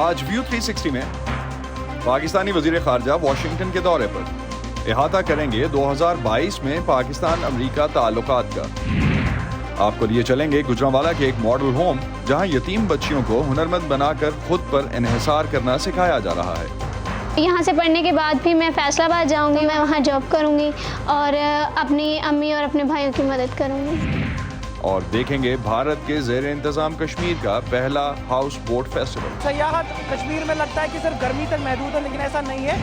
آج ویو 360 میں پاکستانی وزیر خارجہ واشنگٹن کے دورے پر احاطہ کریں گے 2022 میں پاکستان امریکہ تعلقات کا. آپ کو لیے چلیں گے گجرانوالہ کے ایک ماڈل ہوم جہاں یتیم بچیوں کو ہنرمند بنا کر خود پر انحصار کرنا سکھایا جا رہا ہے. یہاں سے پڑھنے کے بعد بھی میں فیصل آباد جاؤں گی, میں وہاں جاب کروں گی اور اپنی امی اور اپنے بھائیوں کی مدد کروں گی. اور دیکھیں گے بھارت کے زیر انتظام کشمیر کا پہلا ہاؤس بوٹ فیسٹیول. سیاحت کشمیر میں لگتا ہے کہ صرف گرمی تک محدود ہے, لیکن ایسا نہیں ہے.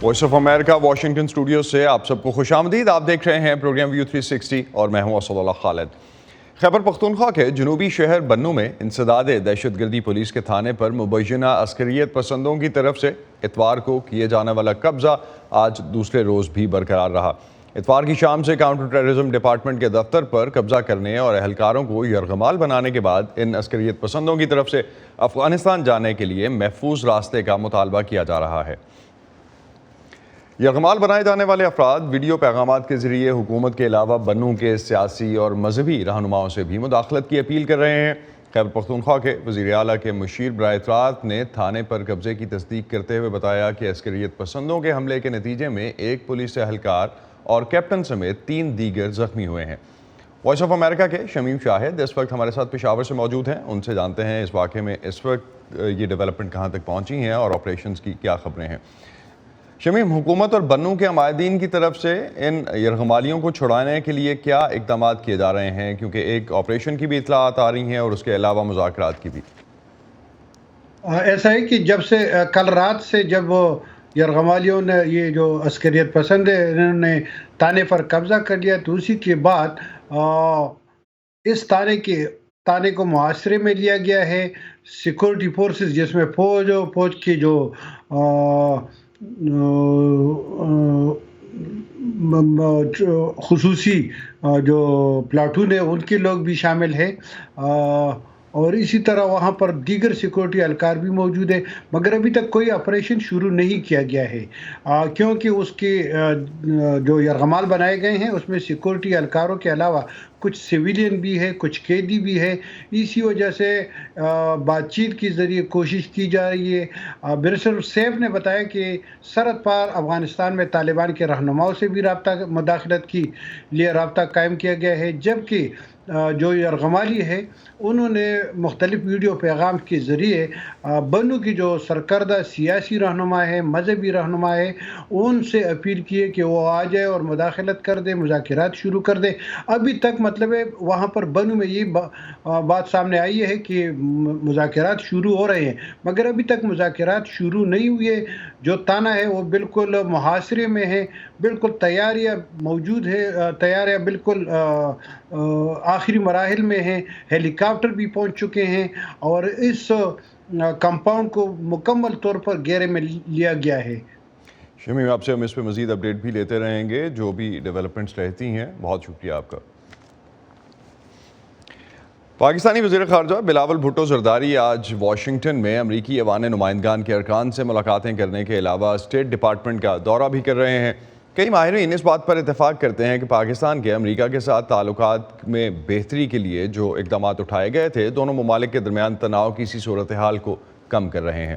Voice of America Washington studio سے آپ سب کو خوش آمدید. آپ دیکھ رہے ہیں پروگرام ویو 360 اور میں ہوں اسد اللہ خالد. خیبر پختونخوا کے جنوبی شہر بنو میں انسداد دہشت گردی پولیس کے تھانے پر مبینہ عسکریت پسندوں کی طرف سے اتوار کو کیے جانے والا قبضہ آج دوسرے روز بھی برقرار رہا. اتوار کی شام سے کاؤنٹر ٹیررزم ڈپارٹمنٹ کے دفتر پر قبضہ کرنے اور اہلکاروں کو یرغمال بنانے کے بعد ان عسکریت پسندوں کی طرف سے افغانستان جانے کے لیے محفوظ راستے کا مطالبہ کیا جا رہا ہے. یرغمال بنائے جانے والے افراد ویڈیو پیغامات کے ذریعے حکومت کے علاوہ بنو کے سیاسی اور مذہبی رہنماؤں سے بھی مداخلت کی اپیل کر رہے ہیں. خیبر پختونخوا کے وزیر اعلیٰ کے مشیر برائے اطلاعات نے تھانے پر قبضے کی تصدیق کرتے ہوئے بتایا کہ عسکریت پسندوں کے حملے کے نتیجے میں ایک پولیس اہلکار اور کیپٹن سمیت 3 دیگر زخمی ہوئے ہیں. وائس آف امریکہ کے شمیم شاہد اس وقت ہمارے ساتھ پشاور سے موجود ہیں. ان سے جانتے ہیں اس واقعے میں اس وقت یہ ڈیولپمنٹ کہاں تک پہنچی ہیں اور آپریشنز کی کیا خبریں ہیں. شمیم، حکومت اور بنو کے عمائدین کی طرف سے ان یرغمالیوں کو چھڑانے کے لیے کیا اقدامات کیے جا رہے ہیں؟ کیونکہ ایک آپریشن کی بھی اطلاعات آ رہی ہیں اور اس کے علاوہ مذاکرات کی بھی. ایسا ہے کہ جب سے کل رات سے جب یرغمالیوں نے یہ جو عسکریت پسند ہے انہوں نے تانے پر قبضہ کر لیا تو اسی کے بعد اس تانے کو محاصرے میں لیا گیا ہے. سیکورٹی فورسز جس میں فوج کی جو خصوصی جو پلاٹون ہے ان کے لوگ بھی شامل ہیں اور اسی طرح وہاں پر دیگر سیکورٹی اہلکار بھی موجود ہیں. مگر ابھی تک کوئی آپریشن شروع نہیں کیا گیا ہے کیونکہ اس کے جو یرغمال بنائے گئے ہیں اس میں سیکورٹی اہلکاروں کے علاوہ کچھ سویلین بھی ہے, کچھ قیدی بھی ہے. اسی وجہ سے بات چیت کے ذریعے کوشش کی جا رہی ہے. برسر سیف نے بتایا کہ سرحد پار افغانستان میں طالبان کے رہنماؤں سے بھی مداخلت کی لیے رابطہ قائم کیا گیا ہے, جبکہ جو یرغمالی ہے انہوں نے مختلف ویڈیو پیغام کے ذریعے بنو کی جو سرکردہ سیاسی رہنما ہے, مذہبی رہنما ہے, ان سے اپیل کی ہے کہ وہ آ جائے اور مداخلت کر دے, مذاکرات شروع کر دے. ابھی تک مطلب ہے وہاں پر بنو میں یہ بات سامنے آئی ہے کہ مذاکرات شروع ہو رہے ہیں مگر ابھی تک مذاکرات شروع نہیں ہوئے. جو تانا ہے وہ بالکل محاصرے میں ہے, بالکل تیاریاں موجود ہے, تیاریاں بالکل آخری مراحل میں ہیں. ہیلی کاپٹر بھی پہنچ چکے ہیں اور اس کمپاؤنڈ کو مکمل طور پر گھیرے میں لیا گیا ہے. شمیم، آپ سے ہم اس پہ مزید اپڈیٹ بھی لیتے رہیں گے جو بھی ڈیولپمنٹس رہتی ہیں. بہت شکریہ آپ کا. پاکستانی وزیر خارجہ بلاول بھٹو زرداری آج واشنگٹن میں امریکی ایوان نمائندگان کے ارکان سے ملاقاتیں کرنے کے علاوہ اسٹیٹ ڈپارٹمنٹ کا دورہ بھی کر رہے ہیں. کئی ماہرین اس بات پر اتفاق کرتے ہیں کہ پاکستان کے امریکہ کے ساتھ تعلقات میں بہتری کے لیے جو اقدامات اٹھائے گئے تھے دونوں ممالک کے درمیان تناؤ کی سی صورتحال کو کم کر رہے ہیں.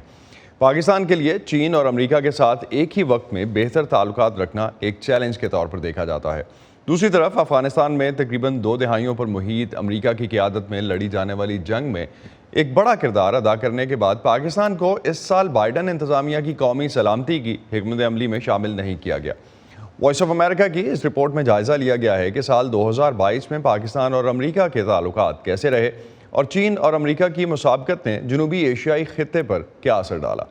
پاکستان کے لیے چین اور امریکہ کے ساتھ ایک ہی وقت میں بہتر تعلقات رکھنا ایک چیلنج کے طور پر دیکھا جاتا ہے. دوسری طرف افغانستان میں تقریباً 2 دہائیوں پر محیط امریکہ کی قیادت میں لڑی جانے والی جنگ میں ایک بڑا کردار ادا کرنے کے بعد پاکستان کو اس سال بائیڈن انتظامیہ کی قومی سلامتی کی حکمت عملی میں شامل نہیں کیا گیا. وائس آف امریکہ کی اس رپورٹ میں جائزہ لیا گیا ہے کہ سال 2022 میں پاکستان اور امریکہ کے تعلقات کیسے رہے اور چین اور امریکہ کی مسابقت نے جنوبی ایشیائی خطے پر کیا اثر ڈالا.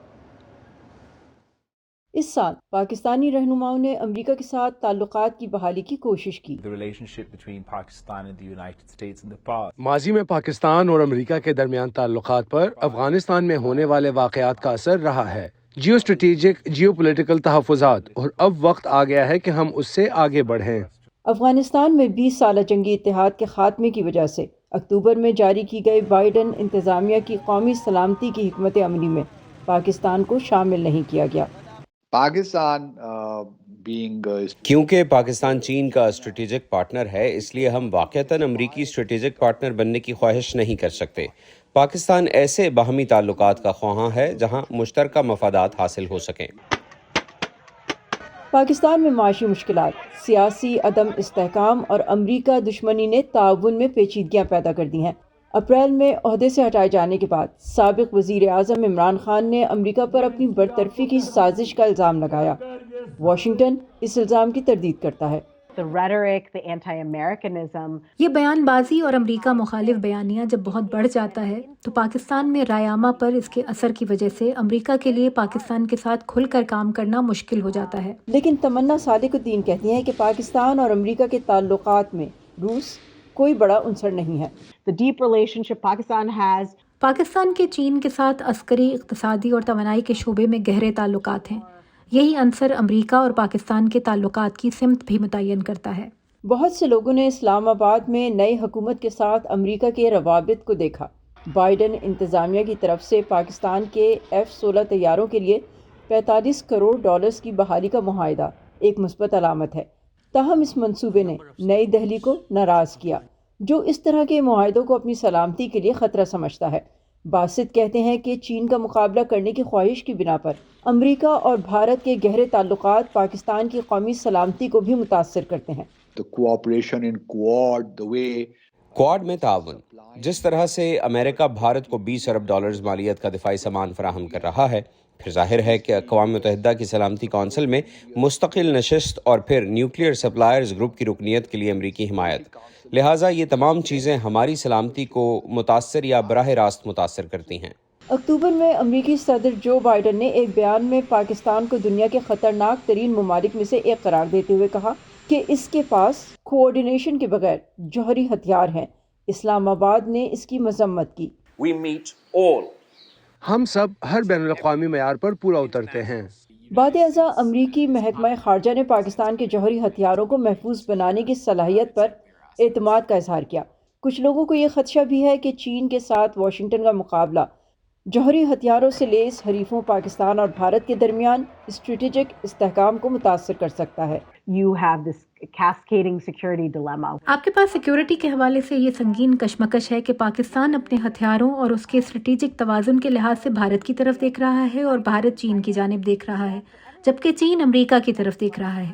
اس سال پاکستانی رہنماؤں نے امریکہ کے ساتھ تعلقات کی بحالی کی کوشش کی. ماضی میں پاکستان اور امریکہ کے درمیان تعلقات پر افغانستان میں ہونے والے واقعات کا اثر رہا ہے. جیو اسٹریٹجک جیو پولیٹیکل تحفظات اور اب وقت آ گیا ہے کہ ہم اس سے آگے بڑھیں. افغانستان میں 20 سالہ جنگی اتحاد کے خاتمے کی وجہ سے اکتوبر میں جاری کی گئی بائیڈن انتظامیہ کی قومی سلامتی کی حکمت عملی میں پاکستان کو شامل نہیں کیا گیا. پاکستان کیونکہ پاکستان چین کا اسٹریٹجک پارٹنر ہے، اس لیے ہم واقعتاً امریکی اسٹریٹجک پارٹنر بننے کی خواہش نہیں کر سکتے۔ پاکستان ایسے باہمی تعلقات کا خواہاں ہے جہاں مشترکہ مفادات حاصل ہو سکیں۔ پاکستان میں معاشی مشکلات، سیاسی عدم استحکام اور امریکہ دشمنی نے تعاون میں پیچیدگیاں پیدا کر دی ہیں۔ اپریل میں عہدے سے ہٹائے جانے کے بعد سابق وزیر اعظم عمران خان نے امریکہ پر اپنی برطرفی کی سازش کا الزام لگایا۔ واشنگٹن اس الزام کی تردید کرتا ہے۔ یہ بیان بازی اور امریکہ مخالف بیانیہ جب بہت بڑھ جاتا ہے تو پاکستان میں رائے عامہ پر اس کے اثر کی وجہ سے امریکہ کے لیے پاکستان کے ساتھ کھل کر کام کرنا مشکل ہو جاتا ہے۔ لیکن تمنا صادق الدین کہتی ہیں کہ پاکستان اور امریکہ کے تعلقات میں روس کوئی بڑا عنصر نہیں ہے۔ پاکستان کے چین کے ساتھ عسکری، اقتصادی اور توانائی کے شعبے میں گہرے تعلقات ہیں۔ یہی عنصر امریکہ اور پاکستان کے تعلقات کی سمت بھی متعین کرتا ہے۔ بہت سے لوگوں نے اسلام آباد میں نئی حکومت کے ساتھ امریکہ کے روابط کو دیکھا۔ بائیڈن انتظامیہ کی طرف سے پاکستان کے F-16 طیاروں کے لیے $45 کروڑ کی بحالی کا معاہدہ ایک مثبت علامت ہے۔ تاہم اس منصوبے نے نئی دہلی کو ناراض کیا، جو اس طرح کے معاہدوں کو اپنی سلامتی کے لیے خطرہ سمجھتا ہے۔ باسط کہتے ہیں کہ چین کا مقابلہ کرنے کی خواہش کی بنا پر امریکہ اور بھارت کے گہرے تعلقات پاکستان کی قومی سلامتی کو بھی متاثر کرتے ہیں۔ کواد میں تعاون، جس طرح سے امریکہ بھارت کو $20 ارب مالیت کا دفاعی سامان فراہم کر رہا ہے، پھر ظاہر ہے کہ اقوام متحدہ کی سلامتی کونسل میں مستقل نشست اور پھر نیوکلیئر سپلائرز گروپ کی رکنیت کے لیے امریکی حمایت، لہٰذا یہ تمام چیزیں ہماری سلامتی کو متاثر یا براہ راست متاثر کرتی ہیں۔ اکتوبر میں امریکی صدر جو بائیڈن نے ایک بیان میں پاکستان کو دنیا کے خطرناک ترین ممالک میں سے ایک قرار دیتے ہوئے کہا کہ اس کے پاس کوآرڈینیشن کے بغیر جوہری ہتھیار ہیں۔ اسلام آباد نے اس کی مذمت کی۔ ہم سب ہر بین الاقوامی معیار پر پورا اترتے ہیں۔ بعد ازاں امریکی محکمہ خارجہ نے پاکستان کے جوہری ہتھیاروں کو محفوظ بنانے کی صلاحیت پر اعتماد کا اظہار کیا۔ کچھ لوگوں کو یہ خدشہ بھی ہے کہ چین کے ساتھ واشنگٹن کا مقابلہ جوہری ہتھیاروں سے لیس حریفوں پاکستان اور بھارت کے درمیان اسٹریٹجک استحکام کو متاثر کر سکتا ہے۔ آپ کے پاس سیکیورٹی کے حوالے سے یہ سنگین کشمکش ہے کہ پاکستان اپنے ہتھیاروں اور اس کے اسٹریٹجک توازن کے لحاظ سے بھارت کی طرف دیکھ رہا ہے اور بھارت چین کی جانب دیکھ رہا ہے، جبکہ چین امریکہ کی طرف دیکھ رہا ہے۔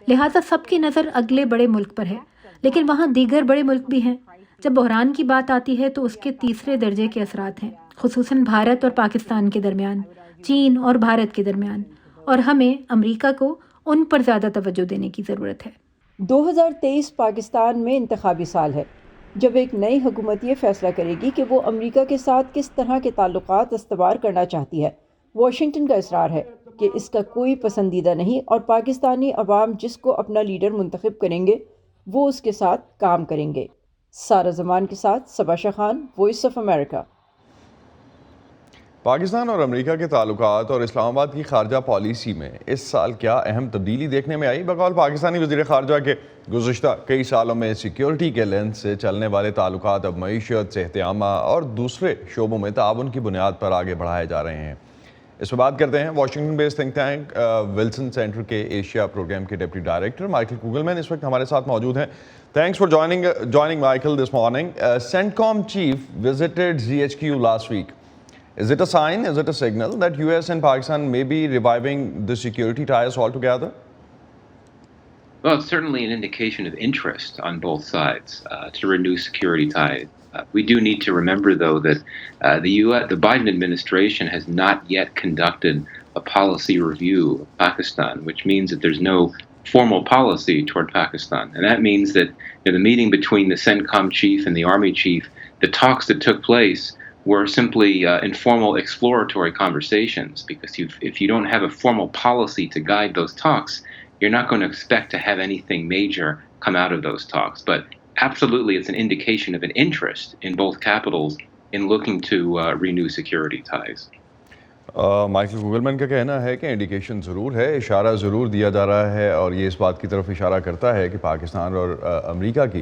لہٰذا سب کی نظر اگلے بڑے ملک پر ہے، لیکن وہاں دیگر بڑے ملک بھی ہیں۔ جب بحران کی بات آتی ہے تو اس کے تیسرے درجے کے اثرات ہیں، خصوصاً بھارت اور پاکستان کے درمیان، چین اور بھارت کے درمیان، اور ہمیں امریکہ کو ان پر زیادہ توجہ دینے کی ضرورت ہے۔ 2023 پاکستان میں انتخابی سال ہے، جب ایک نئی حکومت یہ فیصلہ کرے گی کہ وہ امریکہ کے ساتھ کس طرح کے تعلقات استوار کرنا چاہتی ہے۔ واشنگٹن کا اصرار ہے کہ اس کا کوئی پسندیدہ نہیں اور پاکستانی عوام جس کو اپنا لیڈر منتخب کریں گے وہ اس کے ساتھ کام کریں گے۔ سارہ زمان کے ساتھ Saba Shah Khan, voice of America. Pakistan اور امریکہ کے تعلقات اور اسلام آباد کی خارجہ پالیسی میں اس سال کیا اہم تبدیلی دیکھنے میں آئی؟ بقول پاکستانی وزیر خارجہ کے گزشتہ کئی سالوں میں سیکیورٹی کے لینس سے چلنے والے تعلقات اب معیشت، صحت عامہ اور دوسرے شعبوں میں تعاون کی بنیاد پر آگے بڑھائے جا رہے ہیں۔ اس پر بات کرتے ہیں واشنگٹن بیس تھنک ٹینک ولسن سینٹر کے ایشیا پروگرام کے ڈپٹی ڈائریکٹر مائیکل کوگلمین اس وقت ہمارے ساتھ موجود ہیں۔ Thanks for joining Michael this morning. CENTCOM chief visited ZHQ last week. Is it a sign, is it a signal that US and Pakistan may be reviving the security ties altogether? Well, it's certainly an indication of interest on both sides to renew security ties. We do need to remember, though, that the Biden administration has not yet conducted a policy review of Pakistan, which means that there's no formal policy toward Pakistan. And that means that the meeting between the CENTCOM chief and the Army chief, the talks that took place were simply informal exploratory conversations, because if you don't have a formal policy to guide those talks, you're not going to expect to have anything major come out of those talks. But absolutely, it's an indication of an interest in both capitals in looking to renew security ties. Michael Kugelman کا کہنا ہے کہ indication ضرور ہے، اشارہ ضرور دیا جا رہا ہے، اور یہ اس بات کی طرف اشارہ کرتا ہے کہ پاکستان اور امریکہ کی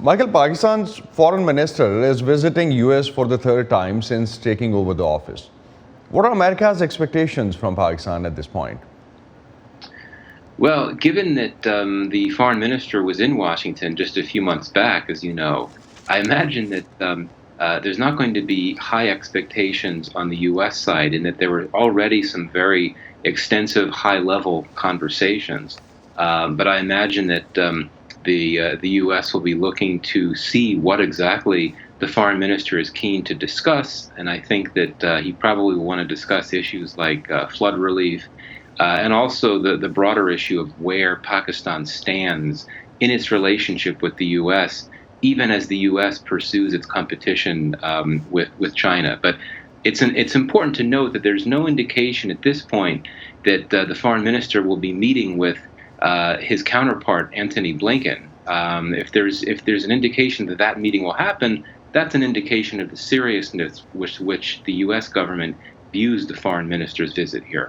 Michael, Pakistan's foreign minister is visiting US for the third time since taking over the office. What are America's expectations from Pakistan at this point? Well, given that the foreign minister was in Washington just a few months back, as you know, I imagine that there's not going to be high expectations on the U.S. side, in that there were already some very extensive high-level conversations. But I imagine that the U.S. will be looking to see what exactly the foreign minister is keen to discuss, and I think that he probably will want to discuss issues like flood relief, and also the broader issue of where Pakistan stands in its relationship with the U.S., even as the U.S. pursues its competition with China. But it's important to note that there's no indication at this point that the foreign minister will be meeting with his counterpart Antony Blinken. If there's an indication that that meeting will happen, that's an indication of the seriousness with which the U.S. government views the foreign minister's visit here.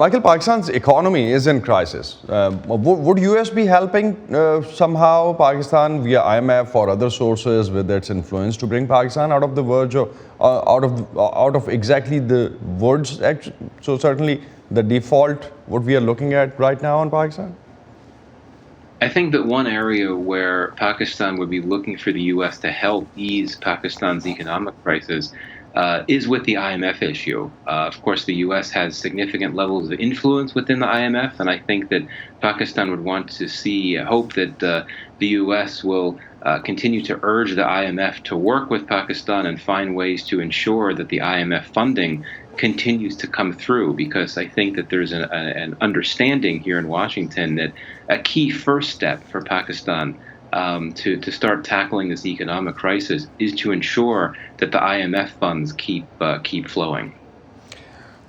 Michael, Pakistan's economy is in crisis. Would US be helping somehow Pakistan via IMF or other sources with its influence to bring Pakistan out of the verge of, out of exactly the words? So certainly the default, what we are looking at right now in Pakistan? I think that one area where Pakistan would be looking for the U.S. to help ease Pakistan's economic crisis is with the IMF issue. Of course, the U.S. has significant levels of influence within the IMF, and I think that Pakistan would want to hope that the U.S. will continue to urge the IMF to work with Pakistan and find ways to ensure that the IMF funding continues to come through, because I think that there's an understanding here in Washington that a key first step for Pakistan to start tackling this economic crisis is to ensure that the IMF funds keep flowing.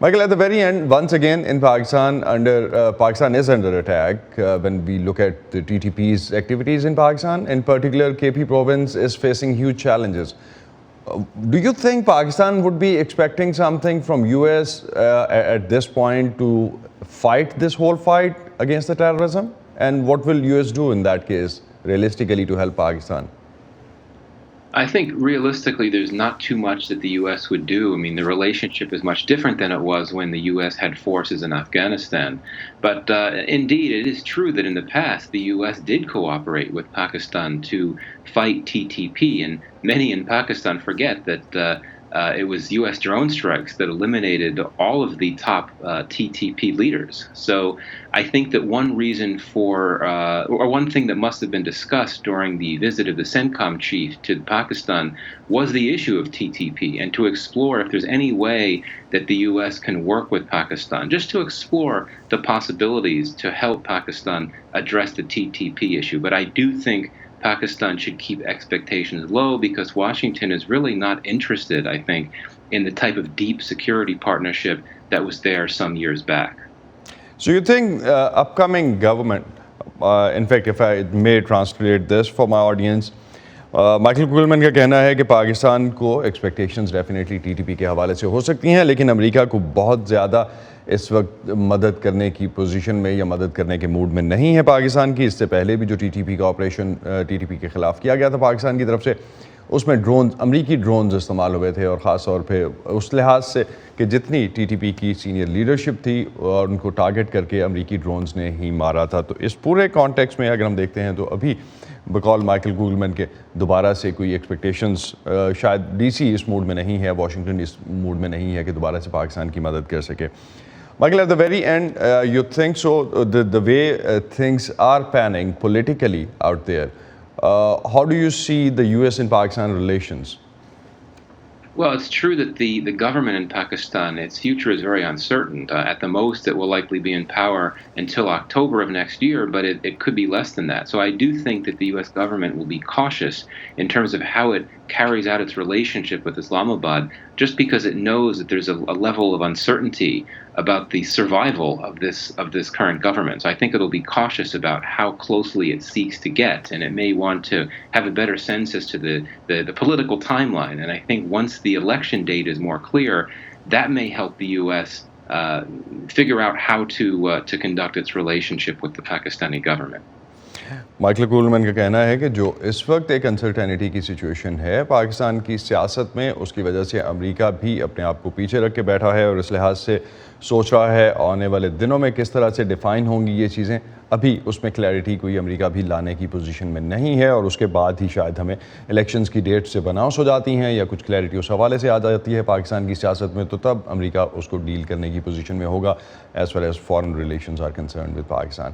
Michael, at the very end, once again in Pakistan, Pakistan is under attack when we look at the TTP's activities in Pakistan. In particular, KP province is facing huge challenges. Do you think Pakistan would be expecting something from US at this point to fight this whole fight against the terrorism? And what will US do in that case, realistically, to help Pakistan? I think realistically, there's not too much that the U.S. would do. I mean, the relationship is much different than it was when the U.S. had forces in Afghanistan. But indeed, it is true that in the past, the U.S. did cooperate with Pakistan to fight TTP. And many in Pakistan forget that it was U.S. drone strikes that eliminated all of the top TTP leaders. So I think that one reason or one thing that must have been discussed during the visit of the CENTCOM chief to Pakistan was the issue of TTP, and to explore if there's any way that the U.S. can work with Pakistan, just to explore the possibilities to help Pakistan address the TTP issue. But I do think Pakistan should keep expectations low, because Washington is really not interested, I think, in the type of deep security partnership that was there some years back. So you think upcoming government, in fact, if I may translate this for my audience, Michael Kugelman کا کہنا ہے کہ پاکستان کو expectations definitely T T P کے حوالے سے ہو سکتی ہیں، لیکن امریکہ کو بہت زیادہ اس وقت مدد کرنے کی پوزیشن میں یا مدد کرنے کے موڈ میں نہیں ہے پاکستان کی. اس سے پہلے بھی جو ٹی ٹی پی کا آپریشن ٹی ٹی پی کے خلاف کیا گیا تھا پاکستان کی طرف سے، اس میں ڈرونز، امریکی ڈرونز استعمال ہوئے تھے، اور خاص طور پہ اس لحاظ سے کہ جتنی ٹی ٹی پی کی سینئر لیڈرشپ تھی اور ان کو ٹارگٹ کر کے امریکی ڈرونز نے ہی مارا تھا. تو اس پورے کانٹیکس میں اگر ہم دیکھتے ہیں تو ابھی بقول مائیکل کولمن کے دوبارہ سے کوئی ایکسپیکٹیشنز شاید ڈی سی اس موڈ میں نہیں ہے، واشنگٹن اس موڈ میں نہیں ہے کہ دوبارہ سے پاکستان کی مدد کر سکے. Michael, at the very end, you think so the way things are panning politically out there, how do you see the US and Pakistan relations? Well, it's true that the government in Pakistan, its future is very uncertain. At the most, it will likely be in power until October of next year, but it could be less than that. So I do think that the U.S. government will be cautious in terms of how it carries out its relationship with Islamabad, just because it knows that there's a level of uncertainty about the survival of this current government. So I think it'll be cautious about how closely it seeks to get, and it may want to have a better sense as to the political timeline. And I think once the election date is more clear, that may help the U.S. Figure out how to conduct its relationship with the Pakistani government. Michael Kugelman کا کہنا ہے کہ جو اس وقت ایک uncertainty کی situation ہے پاکستان کی سیاست میں، اس کی وجہ سے امریکہ بھی اپنے آپ کو پیچھے رکھ کے بیٹھا ہے اور اس لحاظ سے سوچ رہا ہے آنے والے دنوں میں کس طرح سے ڈیفائن ہوں گی یہ چیزیں. ابھی اس میں کلیئرٹی کوئی امریکہ بھی لانے کی پوزیشن میں نہیں ہے، اور اس کے بعد ہی شاید ہمیں الیکشنز کی ڈیٹ سے اناؤنس ہو جاتی ہیں یا کچھ کلیئرٹی اس حوالے سے آ جاتی ہے پاکستان کی سیاست میں، تو تب امریکہ اس کو ڈیل کرنے کی پوزیشن میں ہوگا as far as foreign relations are concerned with Pakistan.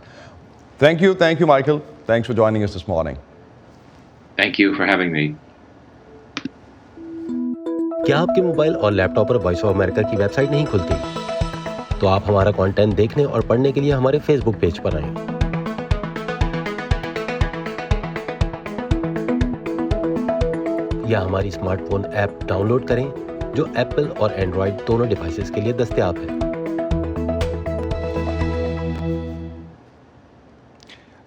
Thank you, Michael. Thanks for joining us this morning. Thank you for having me. کیا آپ کے موبائل اور لیپ ٹاپ پر وائس آف امریکہ کی ویب سائٹ نہیں کھلتی؟ تو آپ ہمارا کانٹینٹ دیکھنے اور پڑھنے کے لیے ہمارے فیس بک پیج پر آئیں. یا ہماری smart phone app download کریں جو ایپل اور اینڈرائڈ دونوں ڈیوائسز کے لیے دستیاب ہے.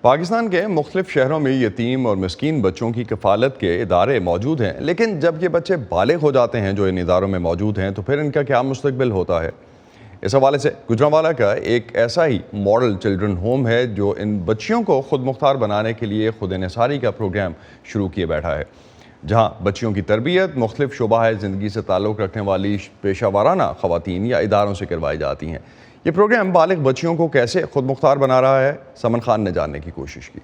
پاکستان کے مختلف شہروں میں یتیم اور مسکین بچوں کی کفالت کے ادارے موجود ہیں، لیکن جب یہ بچے بالغ ہو جاتے ہیں جو ان اداروں میں موجود ہیں تو پھر ان کا کیا مستقبل ہوتا ہے؟ اس حوالے سے گجرانوالہ کا ایک ایسا ہی ماڈل چلڈرن ہوم ہے جو ان بچیوں کو خود مختار بنانے کے لیے خود انحصاری کا پروگرام شروع کیے بیٹھا ہے، جہاں بچیوں کی تربیت مختلف شعبہ زندگی سے تعلق رکھنے والی پیشہ ورانہ خواتین یا اداروں سے کروائی جاتی ہیں. یہ پروگرام بالغ بچیوں کو کیسے خود مختار بنا رہا ہے، سمن خان نے جاننے کی کوشش کی.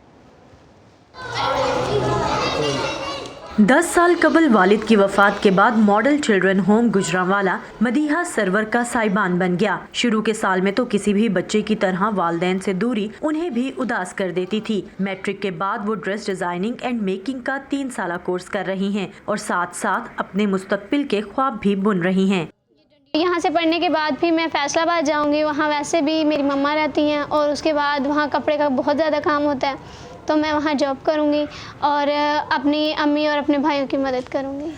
10 سال قبل والد کی وفات کے بعد model children home Gujranwala Madiha Sarwar کا سائبان بن گیا. شروع کے سال میں تو کسی بھی بچے کی طرح والدین سے دوری انہیں بھی اداس کر دیتی تھی. میٹرک کے بعد وہ ڈریس ڈیزائننگ اینڈ میکنگ کا 3 سالہ کورس کر رہی ہیں اور ساتھ ساتھ اپنے مستقبل کے خواب بھی بن رہی ہیں. یہاں سے پڑھنے کے بعد بھی میں فیصل آباد جاؤں گی، وہاں ویسے بھی میری مما رہتی ہیں اور اس کے بعد وہاں کپڑے کا بہت زیادہ کام ہوتا ہے، تو میں وہاں جاب کروں گی اور اپنی امی اور اپنے بھائیوں کی مدد کروں گی.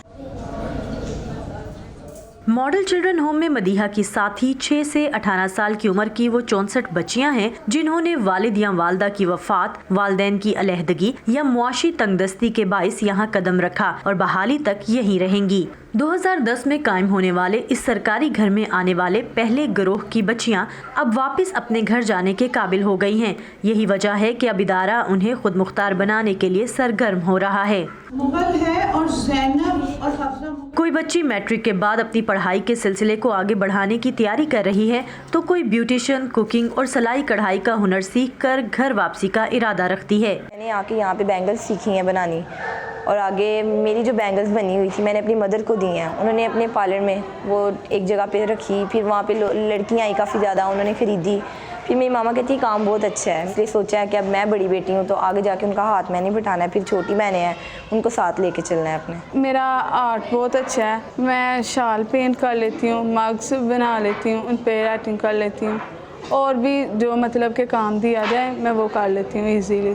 ماڈل چلڈرن ہوم میں مدیحہ کی ساتھی 6 سے 18 سال کی عمر کی وہ 64 بچیاں ہیں جنہوں نے والد یا والدہ کی وفات، والدین کی علیحدگی یا معاشی تنگ دستی کے باعث یہاں قدم رکھا اور بحالی تک یہیں رہیں گی. 2010 میں قائم ہونے والے اس سرکاری گھر میں آنے والے پہلے گروہ کی بچیاں اب واپس اپنے گھر جانے کے قابل ہو گئی ہیں. یہی وجہ ہے کہ اب ادارہ انہیں خود مختار بنانے کے لیے سرگرم ہو رہا ہے. کوئی بچی میٹرک کے بعد اپنی پڑھائی کے سلسلے کو آگے بڑھانے کی تیاری کر رہی ہے تو کوئی بیوٹیشین، کوکنگ اور سلائی کڑھائی کا ہنر سیکھ کر گھر واپسی کا ارادہ رکھتی ہے. میں نے آ کے یہاں پہ بینگلز سیکھی ہیں بنانی، اور آگے میری جو بینگلز بنی ہوئی تھی میں نے اپنی مدر کو دی ہیں. انہوں نے اپنے پارلر میں وہ ایک جگہ پہ رکھی، پھر وہاں پہ لڑکیاں آئی کافی زیادہ، انہوں نے خریدی. پھر میری ماما کہتی کام بہت اچھا ہے، اس لیے سوچا ہے کہ اب میں بڑی بیٹی ہوں تو آگے جا کے ان کا ہاتھ میں نہیں بٹھانا ہے، پھر چھوٹی بہنیں ہیں ان کو ساتھ لے کے چلنا ہے اپنے. میرا آرٹ بہت اچھا ہے، میں شال پینٹ کر لیتی ہوں، مگس بنا لیتی ہوں، ان پہ رائٹنگ کر لیتی ہوں، اور بھی جو مطلب کہ کام دیا جائے میں وہ کر لیتی ہوں ایزیلی.